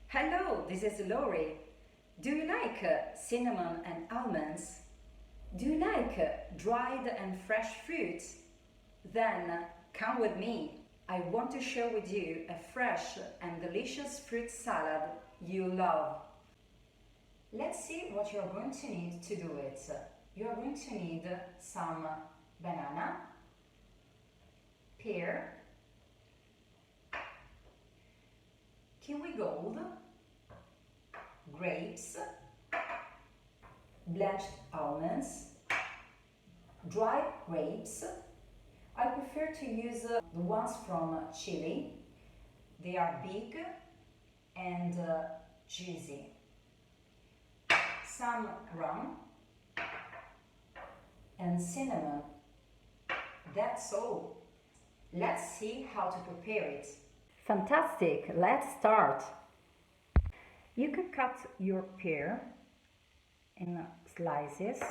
Hello, this is Lori. Do you like cinnamon and almonds? Do you like dried and fresh fruits? Then come with me. I want to share with you a fresh and delicious fruit salad you love. Let's see what you're going to need to do it. You're going to need some banana, pear, Kiwi Gold, grapes, blanched almonds, dried grapes. I prefer to use the ones from Chile. They are big and juicy. Some rum and cinnamon. That's all. Let's see how to prepare it. Fantastic! Let's start. You can cut your pear in slices.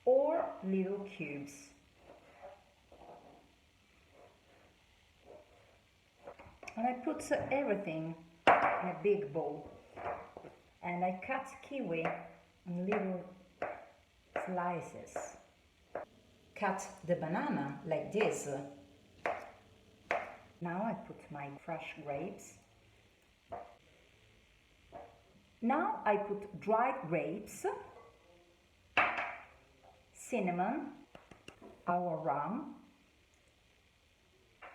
Or little cubes. And I put everything in a big bowl. And I cut kiwi in little slices. Cut the banana like this. Now I put my fresh grapes. Now I put dried grapes, cinnamon, our rum,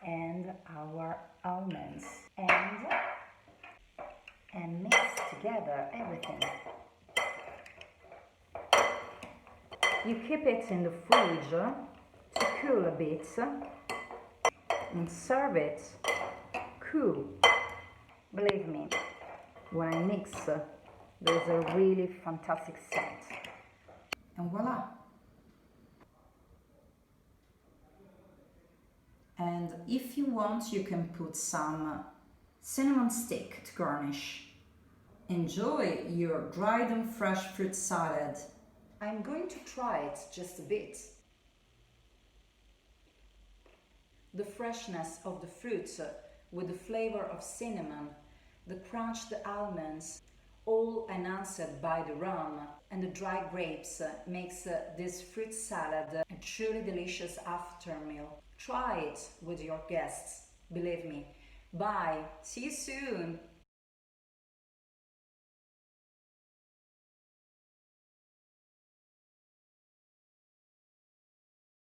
and our almonds, and mix together everything. You keep it in the fridge to cool a bit and serve it cool. Believe me, when I mix, there's a really fantastic scent. And voila! And if you want, you can put some cinnamon stick to garnish. Enjoy your dried and fresh fruit salad. I'm going to try it just a bit. The freshness of the fruits with the flavor of cinnamon, the crunched almonds, all enhanced by the rum and the dried grapes makes this fruit salad a truly delicious after meal. Try it with your guests, believe me. Bye, see you soon!